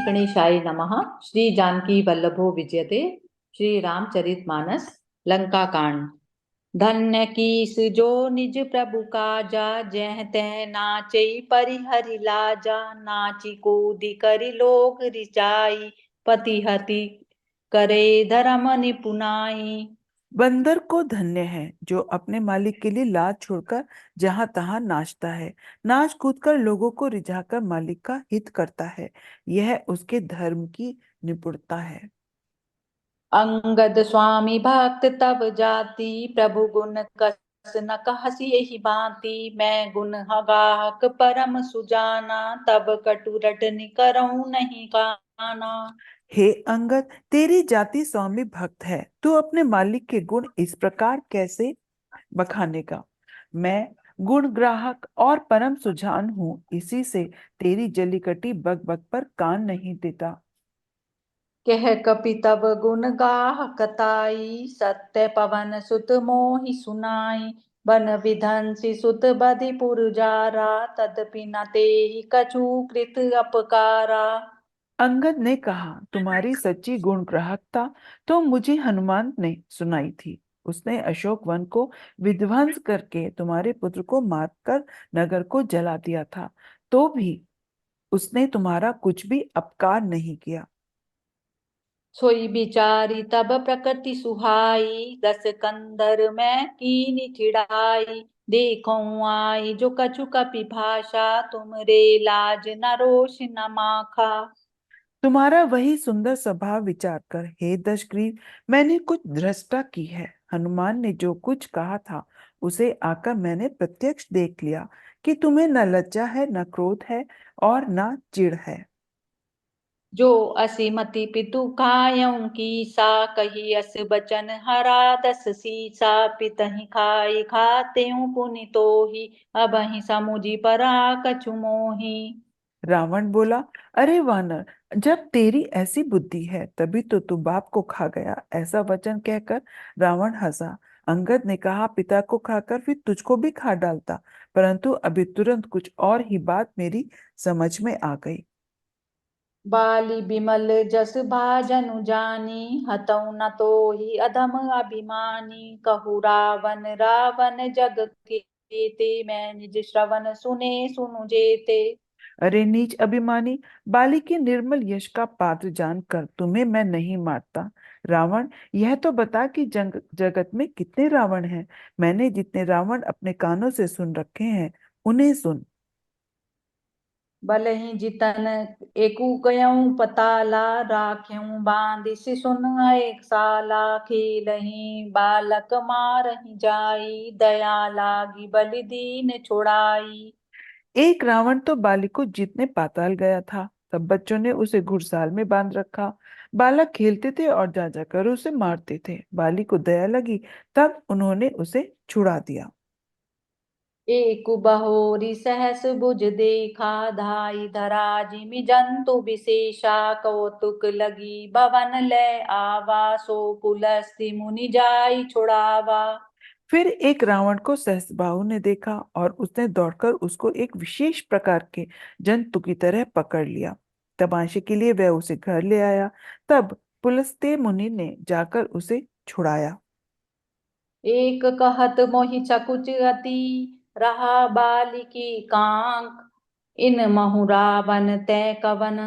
गणेशाय नमः। श्री जानकी वल्लभो विजयते। श्री रामचरितमानस लंका कांड। धन्य कीस जो निज प्रभु काजा, जह तह नाचई परिहरि लाजा। नाची कूदि करि लोक रिचाई, पति हति करे धर्म निपुनाई। बंदर को धन्य है जो अपने मालिक के लिए लाज छोड़कर जहां तहां नाचता है, नाच कूदकर लोगों को रिझाकर मालिक का हित करता है। यह उसके धर्म की निपुणता है। अंगद स्वामी भक्त तब जाति, प्रभु गुण कस न कहसी यही भांति। मैं गुण गाहक परम सुजाना, तब कटु रटनि करऊं नहीं काना। हे अंगद, तेरी जाति स्वामी भक्त है, तू अपने मालिक के गुण इस प्रकार कैसे बखानेगा। मैं गुण ग्राहक और परम सुजान हूँ, इसी से तेरी जलीकटी बक बक पर कान नहीं देता। कह कपि तब गुण गाहकताई, सत्य पवन सुत मोहि सुनाई। बन विधंसी सुत बधिपुर जारा, तदपि न तेहि कछु कृत अपकारा। अंगद ने कहा, तुम्हारी सच्ची गुण ग्राहकता तो मुझे हनुमान ने सुनाई थी। उसने अशोक वन को विध्वंस करके तुम्हारे पुत्र को मारकर नगर को जला दिया था, तो भी उसने तुम्हारा कुछ भी अपकार नहीं किया। सोई बिचारी तब प्रकृति सुहाई, रस कंदर में कीनी चिड़ाई। देखऊं आई जो कछु कपि भाषा, तुम रे लाज न रोष न माखा। तुम्हारा वही सुंदर स्वभाव विचार कर हे दशग्रीव, मैंने कुछ दृष्टा की है। हनुमान ने जो कुछ कहा था उसे आकर मैंने प्रत्यक्ष देख लिया कि तुम्हें न लज्जा है, न क्रोध है और न चिढ़ है। जो असिमति पितु खायऊं की सा, कही अस बचन हरा दस सीसा। पितहि खाई खातेऊं पुनि तोहि, अबहि समुझि परा कछु मोहि। रावण बोला, अरे वानर, जब तेरी ऐसी बुद्धि है तभी तो तू बाप को खा गया। ऐसा वचन कहकर रावण हंसा। अंगद ने कहा, पिता को खाकर फिर तुझको भी खा डालता, परंतु अभी तुरंत कुछ और ही बात मेरी समझ में आ गई। बाली बिमल जस भाजनु जानी, हतऊ न तोहि अधम अभिमानी। कहु रावण रावण जग केते, मैं निज श्रवण सुने सुनु जेते। अरे नीच अभिमानी, बाली के निर्मल यश का पात्र जानकर तुम्हें मैं नहीं मारता। रावण, यह तो बता कि जगत में कितने रावण हैं। मैंने जितने रावण अपने कानों से सुन रखे हैं उन्हें सुन। भले ही जितन एकु गयऊं पताला, राख्यूं बांधि सिसुन एक साला। खेलहीं बालक मारहि जाई, दया लागी बलि दीन छुड़ाई। एक रावण तो बाली को जीतने पाताल गया था। तब बच्चों ने उसे घुड़साल में बांध रखा। बालक खेलते थे और जा जाकर उसे मारते थे। बाली को दया लगी, तब उन्होंने उसे छुड़ा दिया। एक बहोरी सहस भुज देखा, धाई धरा जिमि जंतु विशेषा। कौतुक लगी भवन ले आवा, सो पुलस्त्य मुनि जाई छुड़ावा। फिर एक रावण को सहस्त्रबाहु ने देखा और उसने दौड़कर उसको एक विशेष प्रकार के जंतु की तरह पकड़ लिया। तमाशे के लिए वह उसे घर ले आया। तब पुलस्त्य मुनि ने जाकर उसे छुड़ाया। एक कहत मोहि चकुच अति, रहा बालिकी कांक। इन महु रावण तय कवन,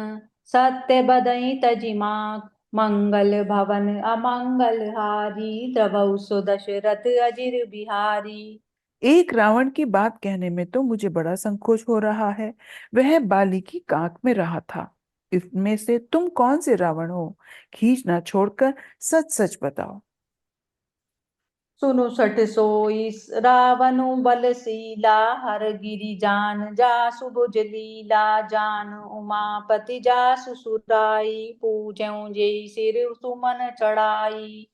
सत्य बदई तजिमाक। मंगल भवन अमंगल हारी, द्रवौ सो दशरथ अजिर बिहारी। एक रावण की बात कहने में तो मुझे बड़ा संकोच हो रहा है। वह बाली की कांख में रहा था। इसमें से तुम कौन से रावण हो? खींच ना छोड़कर सच सच बताओ। सुनु सठ सोई रावनु बलशीला, हर गिरि जान जासु भुज लीला। जान उमापति जासु सुराई, पूजऊं जेई सिर सुमन चढ़ाई।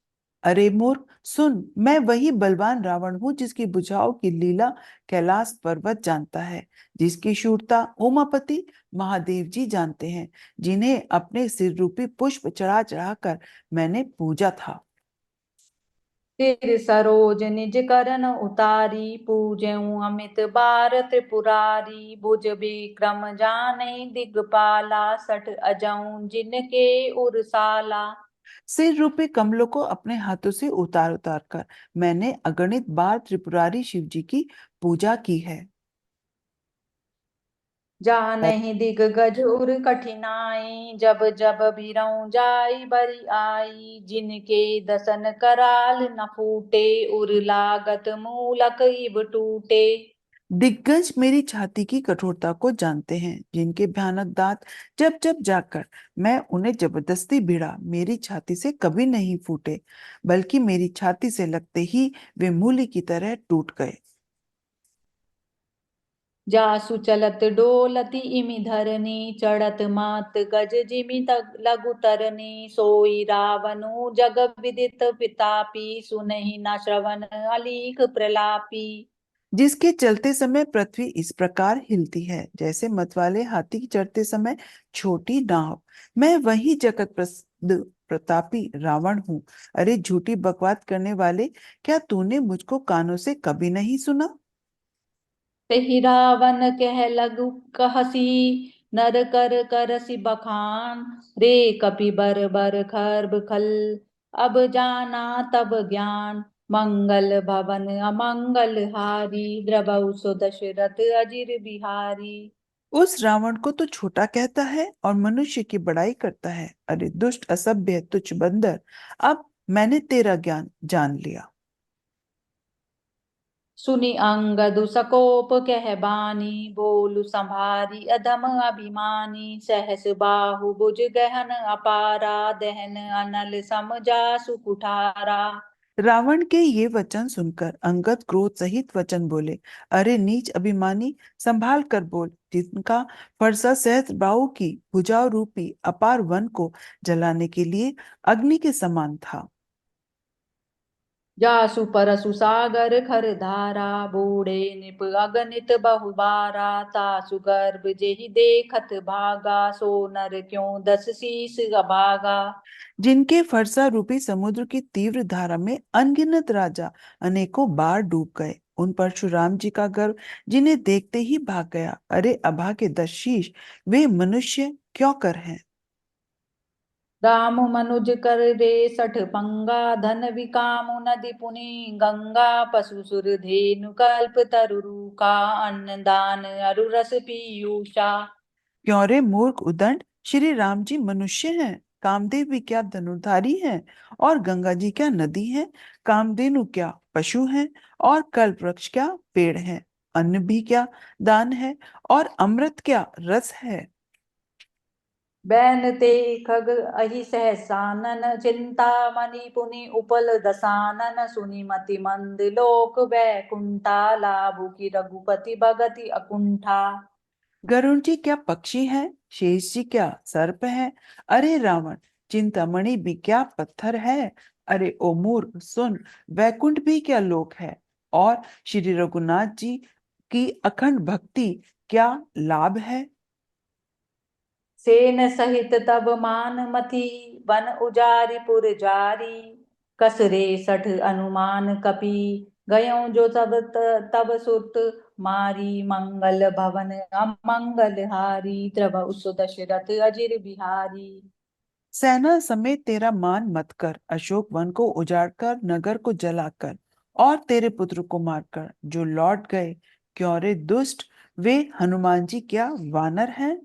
अरे मूर्ख, सुन, मैं वही बलवान रावण हूँ जिसकी भुजाओं की लीला कैलाश पर्वत जानता है, जिसकी शूरता उमापति महादेव जी जानते हैं, जिन्हें अपने सिर रूपी पुष्प चढ़ा चढ़ा कर मैंने पूजा था। सिर सरोज निज करन उतारी, पूजऊं अमित बार त्रिपुरारी, भुज बिक्रम जाने दिगपाला, सठ अजऊं जिनके उरसाला। सिर रूपी कमलों को अपने हाथों से उतार उतार कर मैंने अगणित बार त्रिपुरारी शिव जी की पूजा की है। नहीं दिग गज उर कठिनाई, जब जब भीरऊं जाई बरी आई, जिनके दसन कराल न फूटे, उर लागत मूलक इब टूटे। दिग्गज मेरी छाती की कठोरता को जानते हैं, जिनके भयानक दांत जब जब जाकर मैं उन्हें जबरदस्ती भिड़ा, मेरी छाती से कभी नहीं फूटे, बल्कि मेरी छाती से लगते ही वे मूली की तरह टूट गए। जासु चलत डोलती इमि धरनी, चढ़त मात गज जिमि लघु तरनी, सोई रावनु जग विदित पितापी, सुनहि न श्रवण अलीक प्रलापी। जिसके चलते समय पृथ्वी इस प्रकार हिलती है, जैसे मतवाले हाथी चढ़ते समय छोटी नाव। मैं वही जगत प्रसिद्ध प्रतापी रावण हूँ। अरे झूठी बकवास करने वाले, क्या तूने मुझको कानों से कभी नहीं सुना? तेहि रावण कह लघु कहसी, नर कर करसी बखान, रे कपि बर बर खर्ब खल, अब जाना तब ज्ञान, मंगल भवन अमंगल हारी, द्रवहु सो दशरथ अजिर बिहारी। उस रावण को तो छोटा कहता है और मनुष्य की बड़ाई करता है। अरे दुष्ट असभ्य तुच्छ बंदर, अब मैंने तेरा ज्ञान जान लिया। सुनि अंगदु सकोप कह बानी, बोलु संभारी अधम अभिमानी, सहस बाहु भुज गहन अपारा, दहन अनल सम जासु कुठारा। रावण के ये वचन सुनकर अंगद क्रोध सहित वचन बोले, अरे नीच अभिमानी, संभाल कर बोल। जिनका फरसा सहस्त्र बाहु की भुजाओं रूपी अपार वन को जलाने के लिए अग्नि के समान था। जासु परसु सागर खर धारा, बूढ़े निप अगणित बहुबारा, तासु गर्भ जेहि देखत भागा, सो नर क्यों दस शीस अभागा। जिनके फरसा रूपी समुद्र की तीव्र धारा में अनगिनत राजा अनेकों बार डूब गए, उन परशुराम जी का गर्व जिन्हें देखते ही भाग गया। अरे अभागे दस शीश, वे मनुष्य क्यों कर हैं? राम मनुज कर रे सठ पंगा, धन विकामु नदी पुनि गंगा, पशु सुर धेनु कल्प तरु का, अन्न दान अरु रस पीयूषा। क्यों रे मूर्ख उदंड, श्री राम जी मनुष्य हैं, कामदेव भी क्या धनुर्धारी हैं, और गंगा जी क्या नदी हैं, कामधेनु क्या पशु हैं, और कल्प वृक्ष क्या पेड़ हैं, अन्न भी क्या दान है, और अमृत क्या रस है। बैन ते खग अहि सहसानन, चिंता मणि पुनि उपल दसानन, सुनि मति मंद लोक बैकुंठा, लाभु की रघुपति भगति अकुंठा। गरुण जी क्या पक्षी हैं, शेष जी क्या सर्प हैं, अरे रावण चिंतामणि भी क्या पत्थर है, अरे ओ मूर्ख सुन, वैकुंठ भी क्या लोक है, और श्री रघुनाथ जी की अखंड भक्ति क्या लाभ है। सेन सहित तब मान मथि, वन उजारि पुर जारी, कसरे सठ अनुमान कपि, गयों जो तब सुत मारी, मंगल भवन अमंगल हारी, द्रवहु सो दशरथ अजिर बिहारी। सेना समेत तेरा मान मत कर, अशोक वन को उजाड़कर नगर को जलाकर और तेरे पुत्र को मारकर जो लौट गए, क्यों रे दुष्ट, वे हनुमान जी क्या वानर हैं।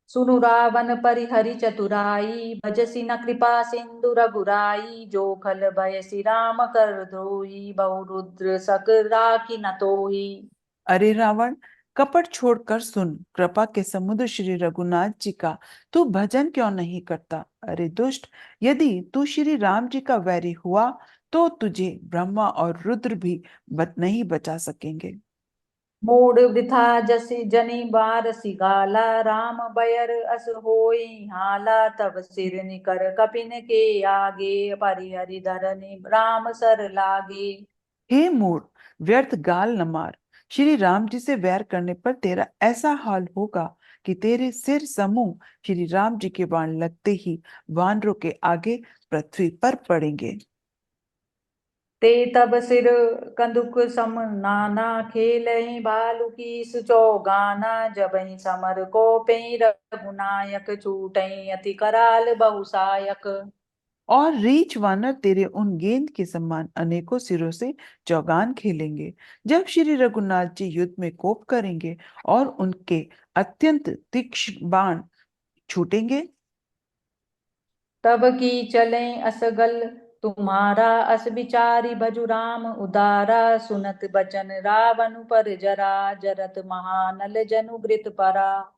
सुनु रावण परिहरि चतुराई, भजसि न कृपा सिंधु रघुराई, जो खल भयसि राम कर धोई, बहु रुद्र सक राखी न तोही। अरे रावण, कपट छोड़कर सुन, कृपा के समुद्र श्री रघुनाथ जी का तू भजन क्यों नहीं करता। अरे दुष्ट, यदि तू श्री राम जी का वैरी हुआ तो तुझे ब्रह्मा और रुद्र भी नहीं बचा सकेंगे। मूड वृथा जसि जनि बारसि गाला, राम बयर अस होई हाला, तब सिर निकर कपिन के आगे, परिहरि धरनि राम सर लागे। हे मूढ़, व्यर्थ गाल न मार, श्री राम जी से वैर करने पर तेरा ऐसा हाल होगा कि तेरे सिर समूह श्री राम जी के बाण लगते ही वानरों के आगे पृथ्वी पर पड़ेंगे। ते तब सिर कंदुक सम नाना खेलहि भालू की सुचौगाना जबहि समर को पेई रघुनायक छूटहि अति कराल बहुसायक। और रीछ वानर तेरे उन गेंद के समान अनेकों सिरों से चौगान खेलेंगे जब श्री रघुनाथ जी युद्ध में कोप करेंगे और उनके अत्यंत तीक्ष्ण बाण छूटेंगे। तब की चलें असगल तुम्हारा अस विचारी भजु राम उदारा सुनत बचन रावण पर जरा जरत महानल जनु गृत परा।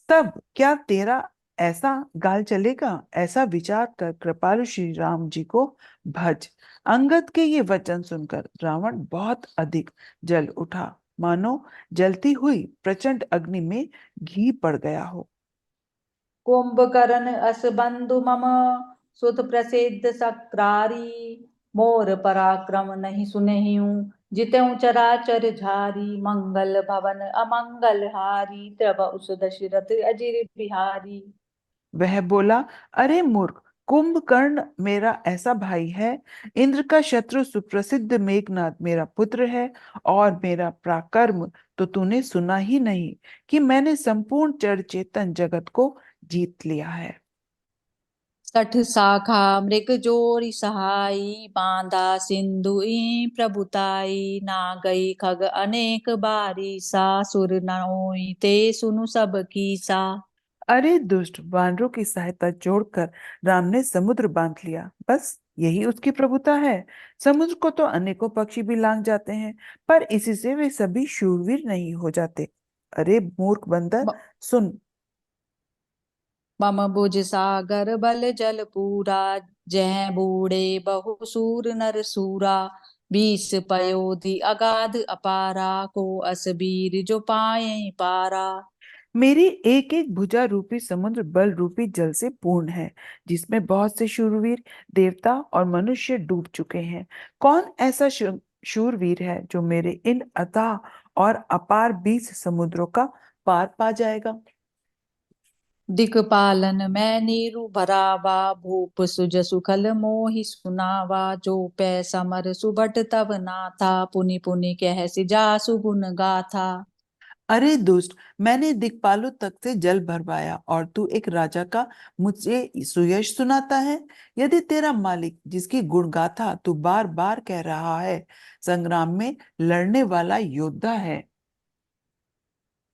तब क्या तेरा ऐसा गाल चलेगा? ऐसा विचार कर कृपालु श्री राम जी को भज। अंगद के ये वचन सुनकर रावण बहुत अधिक जल उठा, मानो जलती हुई प्रचंड अग्नि में घी पड़ गया हो। कुंभकर्ण अस बंधु मम सुत प्रसिद्ध सक्रारी मोर पराक्रम नहीं सुनहिं जितेऊ चराचर झारी मंगल भवन अमंगल हारी तब उस दशरथ अजिर बिहारी। वह बोला, अरे मूर्ख, कुंभकर्ण मेरा ऐसा भाई है। इंद्र का शत्रु सुप्रसिद्ध मेघनाद मेरा पुत्र है। और मेरा पराक्रम तो तूने सुना ही नहीं कि मैंने संपूर्ण जड़ चेतन जगत को जीत लिया है। सठ शाखा मृग जोरी सहाई बांधा सिंधु प्रभुताई ना गई खग अनेक बारी सा सुर नोई ते सुनु सब कीसा। अरे दुष्ट, वानरों की सहायता जोड़कर राम ने समुद्र बांध लिया, बस यही उसकी प्रभुता है। समुद्र को तो अनेकों पक्षी भी लांग जाते हैं, पर इसी से वे सभी शूरवीर नहीं हो जाते। अरे मूर्ख बंदर, ब- सुन। मम भुज सागर बल जल पूरा जह बूढ़े बहु सूर नर सूरा बीस पयोधि अगाध अपारा को असबीर जो पाए पारा। मेरी एक एक भुजा रूपी समुद्र बल रूपी जल से पूर्ण है, जिसमें बहुत से शूरवीर देवता और मनुष्य डूब चुके हैं। कौन ऐसा शूरवीर है जो मेरे इन अथाह और अपार 20 समुद्रों का पार पा जाएगा? दिक्पालन मैं नीरु भरावा भूप सुज सुखल मोहि सुनावा जो पै समर सुबट तव नाथा पुनि पुनि कह सिजासु गुण गाथा। अरे दुष्ट, मैंने दिक्पालों तक से जल भरवाया और तू एक राजा का मुझे सुयश सुनाता है। यदि तेरा मालिक, जिसकी गुणगाथा तू बार बार कह रहा है, संग्राम में लड़ने वाला योद्धा है,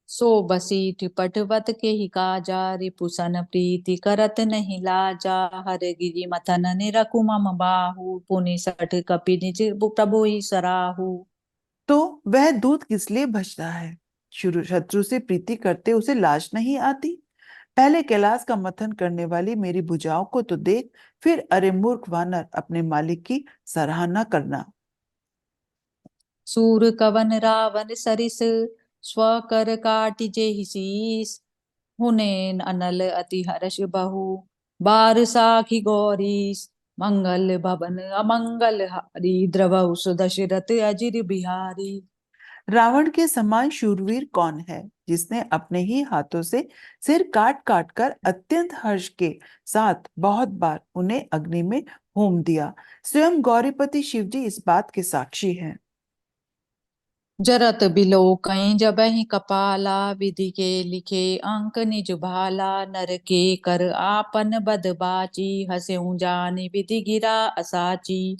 सो बसीठ पटवत के ही काजा रिपुसन प्रीति करत नहीं लाजा हर गिरि मथन निरखु मम बाहु पुनि सठ कपि निज प्रभु ही सराहु। तो वह दूत किस लिए बचता है? शुरू शत्रु से प्रीति करते उसे लाज नहीं आती? पहले कैलाश का मथन करने वाली मेरी भुजाओं को तो देख, फिर अरे मूर्ख वानर, अपने मालिक की सराहना करना। सूर कवन रावण सरिस स्वकर काटि जेहि शीस हुने अनल अति हर्ष बहु बार साखी गौरीस मंगल भवन अमंगल हारी द्रवहु सुदशरथ अजिर बिहारी। रावण के समान शूरवीर कौन है, जिसने अपने ही हाथों से सिर काट काट कर अत्यंत हर्ष के साथ बहुत बार उन्हें अग्नि में होम दिया? स्वयं गौरीपति शिवजी इस बात के साक्षी हैं। जरत बिलो कहीं जबहि कपाला विधि के लिखे अंक निज भाला नर के कर आपन बद बाची हंस्यु जानि विधि गिरा असाची।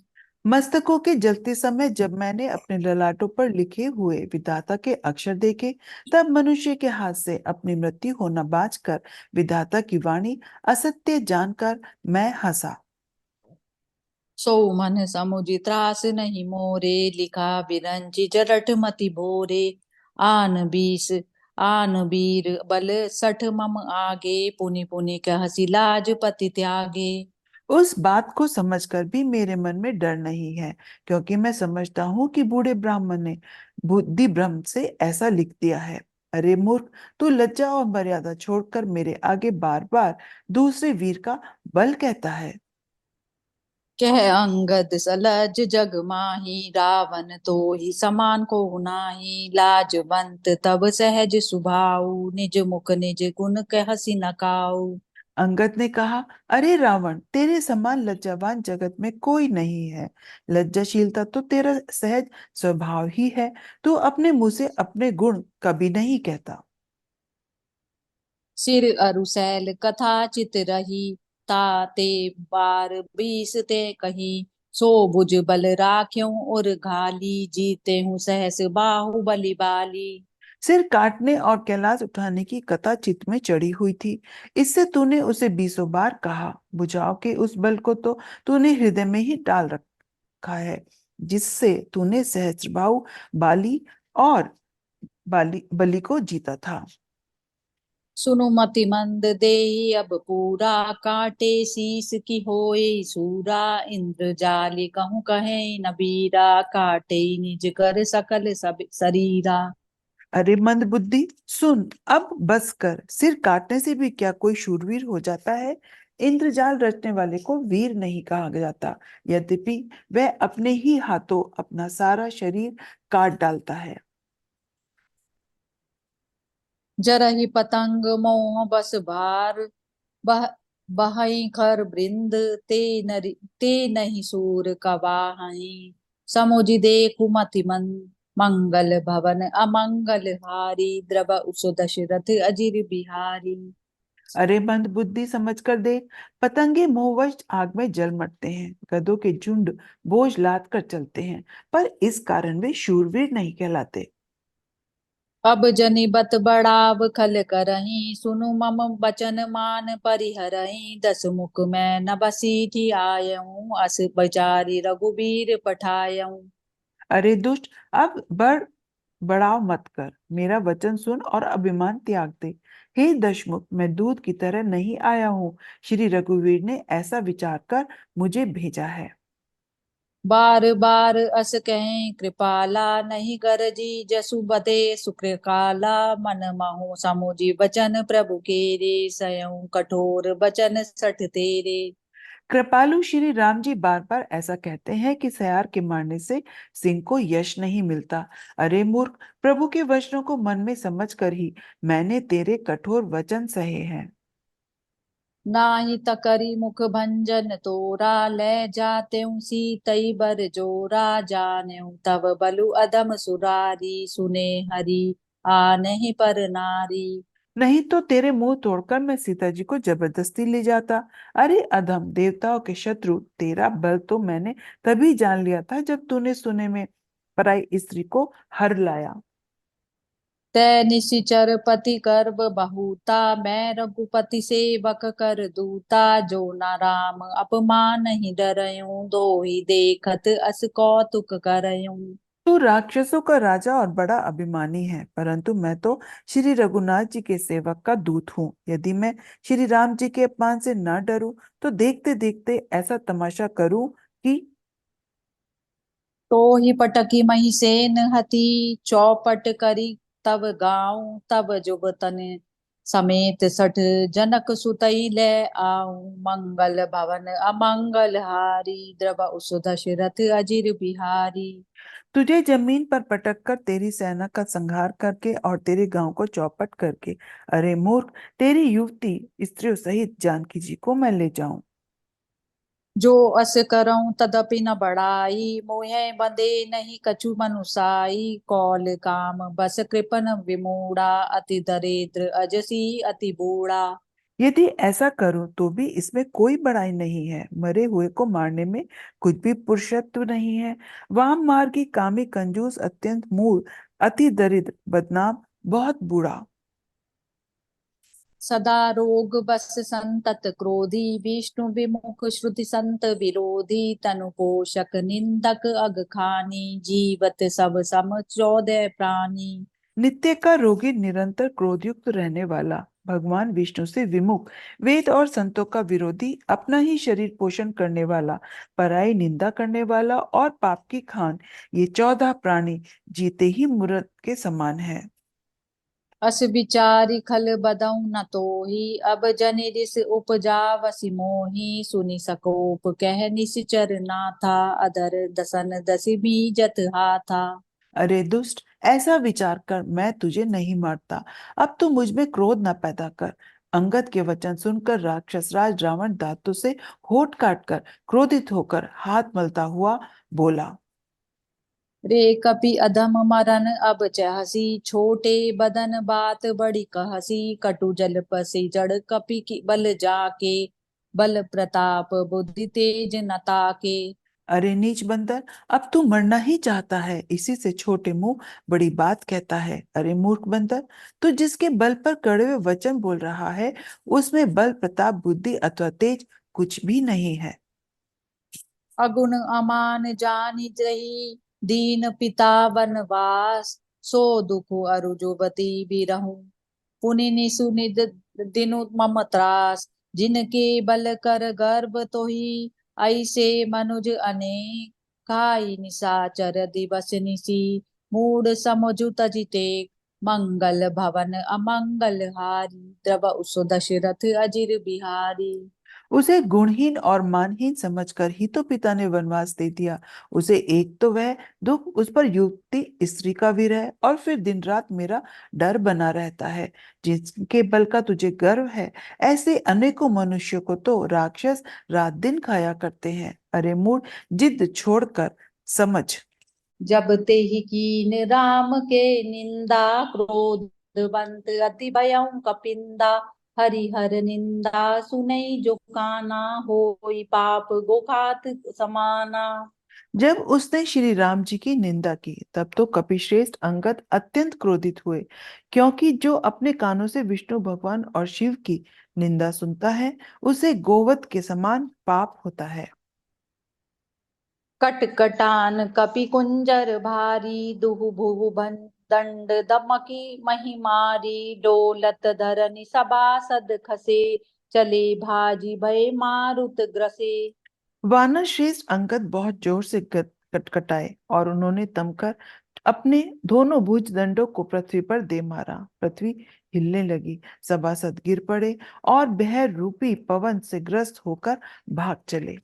मस्तकों के जलते समय जब मैंने अपने ललाटों पर लिखे हुए विधाता के अक्षर देखे, तब मनुष्य के हाथ से अपनी मृत्यु होना बाझकर विधाता की वाणी असत्य जानकर मैं हंसा। सो मन समुझि त्रास नहीं मोरे लिखा बिरंचि जरठ मति भोरे आन बीस आन वीर बल सठ मम आगे पुनि पुनि कहसि लाज पति त्यागे। उस बात को समझकर भी मेरे मन में डर नहीं है, क्योंकि मैं समझता हूँ कि बूढ़े ब्राह्मण ने बुद्धि भ्रम से ऐसा लिख दिया है। अरे मूर्ख, तू लज्जा और मर्यादा छोड़कर मेरे आगे बार बार दूसरे वीर का बल कहता है। कह अंगद सलज जग माही, रावण तो ही समान को नाही। लाजवंत तब सहज सुभाऊ, निज मुख निज गुण कहसि न काऊ। अंगद ने कहा, अरे रावण, तेरे समान लज्जावान जगत में कोई नहीं है। लज्जाशीलता तो तेरा सहज स्वभाव ही है। तू अपने मुंह से अपने गुण कभी नहीं कहता। सिर अरुसैल कथा चित रही, ताते बार बीस ते कही। सो भुज बल राख्यों और घाली, जीते हूँ सहस बाहु बलि बाली। सिर काटने और कैलाश उठाने की कथा चित्त में चढ़ी हुई थी। इससे तूने उसे बीसों बार कहा। भुजाओं के उस बल को तो तूने हृदय में ही डाल रखा है, जिससे तूने सहस्त्रबाहु बाली और बलि को जीता था। सुनु मति मंद देहि अब पूरा, काटे शीस की होए सूरा। इंद्र जाली कहूँ कहे न बीरा, काटे निज कर सकल सब शरीरा। अरे मंद बुद्धि, सुन, अब बस कर। सिर काटने से भी क्या कोई शूरवीर हो जाता है? इंद्रजाल रचने वाले को वीर नहीं कहा जाता, यद्यपि वह अपने ही हाथों अपना सारा शरीर काट डालता है। जरहि पतंग मोह बस भार, बह बहई खर वृंद। ते नरि ते नहीं सूर कवाहई, समुझि देखु मति मंगल भवन अमंगल हारी। द्रव उस दशरथ अजिर बिहारी। अरे मंद बुद्धि, समझ कर देख। पतंगे मोहवश आग में जल मरते हैं, गधों के झुंड बोझ लाद कर चलते हैं, पर इस कारण वे शूरवीर नहीं कहलाते। अब जनि बत बढ़ाव खल करही, सुनु मम बचन मान परिहरही। दस मुख मैं न बसीठी आयऊँ, अस बचारी रघुबीर पठायऊँ। अरे दुष्ट, अब बढ़ाव मत कर, मेरा वचन सुन और अभिमान त्याग दे। हे दशमुख, मैं दूध की तरह नहीं आया हूँ। श्री रघुवीर ने ऐसा विचार कर मुझे भेजा है। बार बार अस कहें कृपाला, नहीं गरजी जसु बदे सुकृकाला। मन महु समुझि बचन प्रभु केरे, सयऊँ कठोर बचन सठ तेरे। कृपालु श्री राम जी बार बार ऐसा कहते हैं कि सयार के मारने से सिंह को यश नहीं मिलता। अरे मूर्ख, प्रभु के वचनों को मन में समझ कर ही मैंने तेरे कठोर वचन सहे हैं। नाही तकरी मुख भंजन तोरा, ले जाते सीतई बर जोरा। जानेऊ तब बलु अधम सुरारी, सुने हरि आ नहीं पर नारी। नहीं तो तेरे मुंह तोड़कर मैं सीता जी को जबरदस्ती ले जाता। अरे अधम, देवताओं के शत्रु, तेरा बल तो मैंने तभी जान लिया था जब तूने सुने में पराई स्त्री को हर लाया। तै निशिचर पति गर्भ बहुता, मैं रघुपति सेवक कर दूता। जो न राम अपमान ही डरयूं, दो ही देखत अस कौतुक करयूं। तू राक्षसों का राजा और बड़ा अभिमानी है, परंतु मैं तो श्री रघुनाथ जी के सेवक का दूत हूँ। यदि मैं श्री राम जी के अपमान से न डरूं, तो देखते देखते ऐसा तमाशा करूं कि तो ही पटकी मही सेन हती, चौपट करी तब गाऊं। तब जुग तन समेत सठ जनक सुतई ले आऊं। मंगल भवन अमंगल हारी, द्रव उस दशरथ अजिर बिहारी। तुझे जमीन पर पटक कर तेरी सेना का संहार करके और तेरे गांव को चौपट करके, अरे मूर्ख, तेरी युवती स्त्रियों सहित जानकी जी को मैं ले जाऊं। जो अस करऊं तदपि न बढ़ाई, मोहे बंदे नहीं कछु मनुसाई। कौल काम बस कृपन विमूढ़ा, अति दरिद्र अजसी अति बूढ़ा। यदि ऐसा करूं तो भी इसमें कोई बड़ाई नहीं है। मरे हुए को मारने में कुछ भी पुरुषत्व नहीं है। वाम मार्गी, कामी, कंजूस, अत्यंत मूढ़, अति दरिद्र, बदनाम, बहुत बूढ़ा। सदा रोग बस संतत क्रोधी, विष्णु विमुख श्रुति संत विरोधी। तनु पोषक निंदक अग खानी, जीवत सब सम 14 प्राणी। नित्य का रोगी, निरंतर क्रोधयुक्त रहने वाला, भगवान विष्णु से विमुख, वेद और संतों का विरोधी, अपना ही शरीर पोषण करने वाला, पराई निंदा करने वाला और पाप की खान, ये 14 प्राणी जीते ही मृत के समान है। अस विचारी खल बदऊ न तोहि, अब जनि रिस उपजावसि मोहि। सुनि सकोप कह निश्चर नाथा, अधर दसन दसि बीजत हाथा। अरे दुष्ट, ऐसा विचार कर मैं तुझे नहीं मारता। अब तू मुझ में क्रोध न पैदा कर। अंगद के वचन सुनकर राक्षस राज रावण दांतों से होठ काटकर क्रोधित होकर हाथ मलता हुआ बोला। रे कपि अधम मरन अब चहसी, छोटे बदन बात बड़ी कहसी। कटु जल पसी जड़ कपि की बल जाके, बल प्रताप बुद्धि तेज न ताके। अरे नीच बंदर, अब तू मरना ही चाहता है, इसी से छोटे मुंह बड़ी बात कहता है। अरे मूर्ख बंदर, तू जिसके बल पर कड़वे वचन बोल रहा है, उसमें बल प्रताप बुद्धि अथवा तेज कुछ भी नहीं है। अगुण अमान जानि जही, दीन पिता वनवास। सो दुख अरु जुबती बिरहु, पुनि निसुनिद दिनु मम त्रास। जिनके बल कर गर्भ तोहि, ऐसे मनुज अनेक। खाई निशाचर दिवस निसी, मूड समुझु तजिते। मंगल भवन अमंगल हारी, द्रव उसु दशरथ अजिर बिहारी। उसे गुणहीन और मानहीन समझकर ही तो पिता ने वनवास दे दिया। उसे एक तो वह दुख, उस पर युक्ति स्त्री का विरह, और फिर दिन रात मेरा डर बना रहता है। जिसके बल का तुझे गर्व है, ऐसे अनेकों मनुष्यों को तो राक्षस रात दिन खाया करते हैं। अरे मूढ़, जिद छोड़कर समझ। जब ते ही कीन राम के निंदा, क्रोधवंत अति भयं कपिंदा। हरिहर निंदा सुनई जो काना, होई पाप गोघात समाना। जब उसने श्री राम जी की निंदा की, तब तो कपिश्रेष्ठ अंगद अत्यंत क्रोधित हुए, क्योंकि जो अपने कानों से विष्णु भगवान और शिव की निंदा सुनता है, उसे गोवध के समान पाप होता है। कटकटान कपि कुंजर भारी, दुहु भुहु भन दंड दमकी महिमारी। डोलत धरनि सभासद खसे, चले भाजी भय मारुत ग्रसे। वानर श्रेष्ठ अंगद बहुत जोर से कटकटाए, और उन्होंने दमकर अपने दोनों भुज दंडों को पृथ्वी पर दे मारा। पृथ्वी हिलने लगी, सभासद गिर पड़े और बहर रूपी पवन से ग्रस्त होकर भाग चले।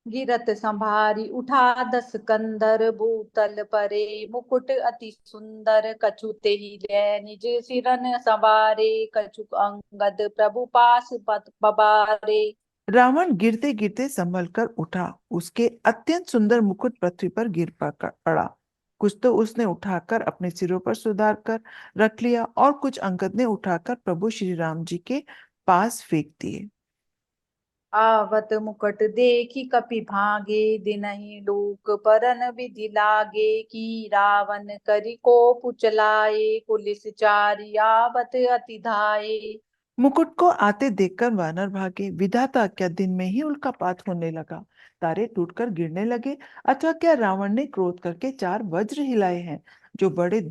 गिरत संभारी उठा दस कंदर, भूतल परे मुकुट अति सुंदर। कछु तेहि लै निज सिरन सवारे, कछु अंगद प्रभु पास पत पबारे। रावण गिरते गिरते संभल कर उठा, उसके अत्यंत सुंदर मुकुट पृथ्वी पर पड़ा। कुछ तो उसने उठाकर अपने सिरों पर सुधार कर रख लिया, और कुछ अंगद ने उठाकर प्रभु श्री राम जी के पास फेंक दिए। आवत मुकुट देखी कपि भागे, दिनहि लोक परन विधि लागे। की रावण करि कोप चलाए, पुलिस चारि आवत अति धाये। मुकुट को आते देखकर वानर भागे। विधाता, क्या दिन में ही उल्कापात होने लगा? तारे टूटकर गिरने लगे? अथवा क्या रावण ने क्रोध करके चार वज्र हिलाए हैं, जो बड़े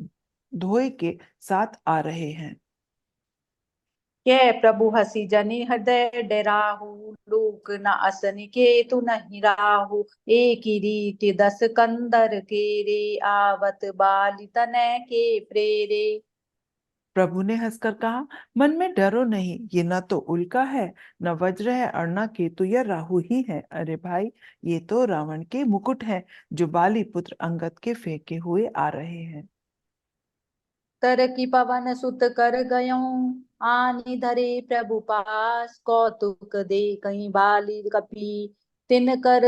धोए के साथ आ रहे हैं? कह प्रभु हसी जनि हृदय डराहु, लोक न असनि केतु नहीं राहु। एक रीति दस कंदर केरे, आवत बाली तनय के प्रेरे। प्रभु ने हंसकर कहा, मन में डरो नहीं, ये ना तो उल्का है, न वज्र है, और न केतु या राहु ही है। अरे भाई, ये तो रावण के मुकुट हैं, जो बाली पुत्र अंगद के फेंके हुए आ रहे हैं। तर की पवन सुत कर गयों, आनी धरे प्रभु पास। कौतुक दे कहीं बाली कपि, तिन कर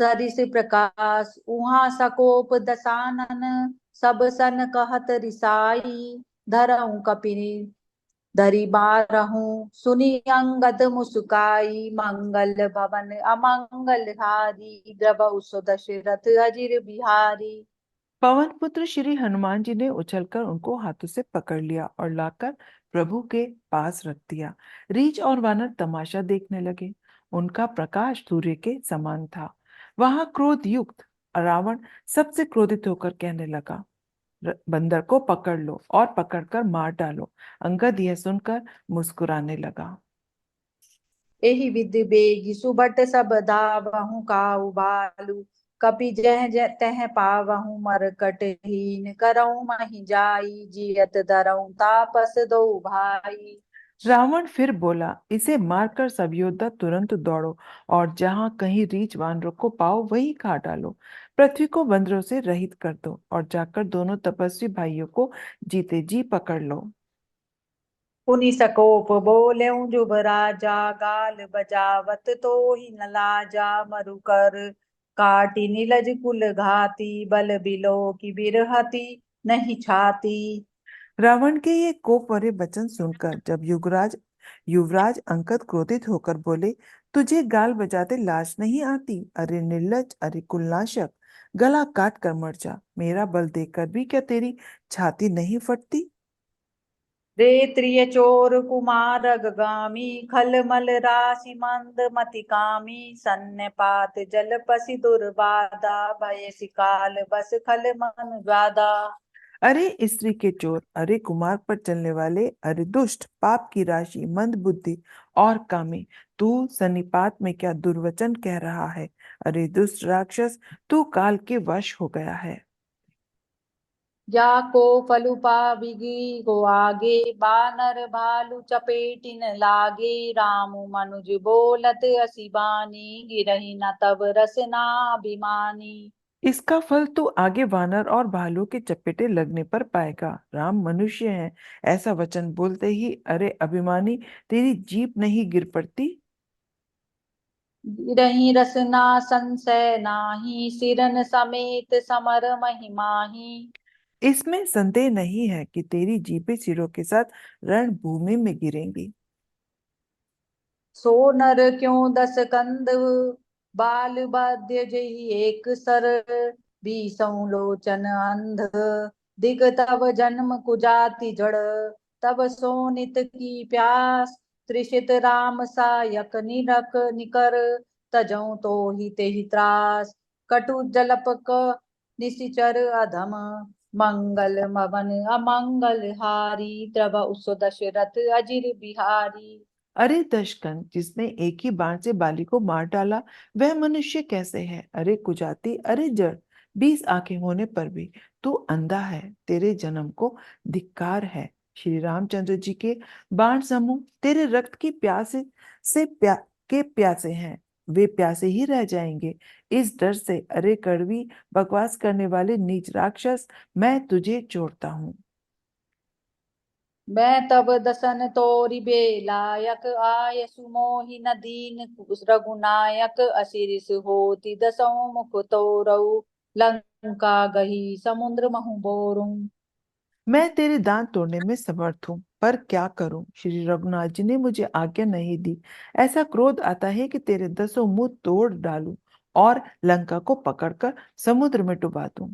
सरिस प्रकाश। उहाँ सकोप दसानन, सब सन कहत रिसाई। धरऊं कपिनी धरि बारहूं, सुनि अंगद मुस्काई। मंगल भवन अमंगल हारी, द्रवहु सो दशरथ अजिर बिहारी। पवन पुत्र श्री हनुमान जी ने उछलकर उनको हाथों से पकड़ लिया और लाकर प्रभु के पास रख दिया। रीछ और वानर तमाशा देखने लगे। उनका प्रकाश सूर्य के समान था। वहां क्रोध युक्त रावण सबसे क्रोधित होकर कहने लगा, बंदर को पकड़ लो और पकड़कर मार डालो। अंगद यह सुनकर मुस्कुराने लगा। एहि विधि बेगी सुबट सब धावहु काहु भालु। कपि जह तह पावहु मरकट हीन करऊं महि जाई जियत दरऊं तापस दो भाई। रावण फिर बोला, इसे मारकर सब योद्धा तुरंत दौड़ो और जहां कहीं रीछ वानरों को पाओ वहीं खा डालो। पृथ्वी को बंदरों से रहित कर दो और जाकर दोनों तपस्वी भाइयों को जीते जी पकड़ लो। पुनि सकोप बोलें जुब राजा गाल बजावत तो ही न लाजा मरुकर काटी नीलज कुल घाती बल बिलो की बिरहती नहीं छाती। रावण के ये कोप भरे वचन सुनकर जब युवराज युवराज अंगद क्रोधित होकर बोले, तुझे गाल बजाते लाज नहीं आती? अरे निर्लज, अरे कुलनाशक, गला काट कर मर जा। मेरा बल देखकर भी क्या तेरी छाती नहीं फटती? रे त्रिय चोर कुमार अगगामी खलमल राशि मंद मति कामी सन्न्य जल पसी दुर्बाधा भय सिकाल बस खल मन व्याधा। अरे स्त्री के चोर, अरे कुमार पर चलने वाले, अरे दुष्ट, पाप की राशि, मंद बुद्धि और कामी, तू सन्निपात में क्या दुर्वचन कह रहा है? अरे दुष्ट राक्षस, तू काल के वश हो गया है। या को फलुपा बिगी को आगे बानर भालू चपेटिन लागे रामु मनुज बोलत असी बानी गिरही न तब रसना अभिमानी। इसका फल तू आगे वानर और भालू के चपेटे लगने पर पाएगा। राम मनुष्य है, ऐसा वचन बोलते ही अरे अभिमानी, तेरी जीभ नहीं गिर पड़ती? गिरही रसना संशय नाही सिरन समेत समर महिमाही। इसमें संदेह नहीं है कि तेरी जीभें सिरों के साथ रणभूमि में गिरेंगी। सो नर क्यों दस कंद बाल बाध्य जही एक सर बीसों लोचन अंध दिग तब जन्म कुजाति जड़ तब सोनित की प्यास त्रिषित राम सायक निरक निकर तजौ तो ही ते ही त्रास कटु जलपक निशिचर अधम मंगल मवन अमंगल हारी त्रव उस दशरथ अजिर बिहारी। अरे दशकंद, जिसने एक ही बाण से बाली को मार डाला, वह मनुष्य कैसे है? अरे कुजाती, अरे जड़, 20 आंखें होने पर भी तू अंधा है। तेरे जन्म को धिक्कार है। श्री रामचंद्र जी के बाण समूह तेरे रक्त की के प्यासे हैं। वे प्यासे ही रह जाएंगे। इस डर से, अरे कड़वी बकवास करने वाले नीच राक्षस, मैं तुझे छोड़ता हूँ। मैं तब दसन तोरि बेलायक आय सुमोहि न दीन रघुनायक असिरिस होति दसों मुख तोरऊ लंका गही समुद्र महु बोरुं। मैं तेरे दांत तोड़ने में समर्थ हूँ, पर क्या करूं? श्री रघुनाथ जी ने मुझे आज्ञा नहीं दी। ऐसा क्रोध आता है कि तेरे 10 मुंह तोड़ डालूं और लंका को पकड़कर समुद्र में डुबा दूं।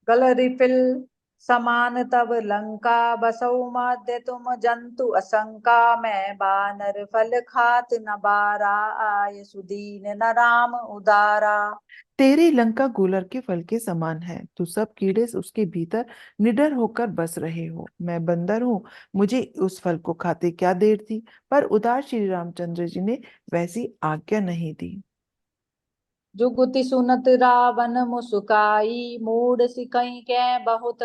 गल रिपिल समान तब लंका बसऊ मध्य तुम जंतु असंका मैं बानर फल खात न बारा आय सुदीन न राम उदारा। तेरी लंका गूलर के फल के समान है। तू सब कीड़े उसके भीतर निडर होकर बस रहे हो। मैं बंदर हूँ, मुझे उस फल को खाते क्या देर थी, पर उदार श्री रामचंद्र जी ने वैसी आज्ञा नहीं दी। जुगुति सुनत रावण मुस्काई मूड सिकई के बहुत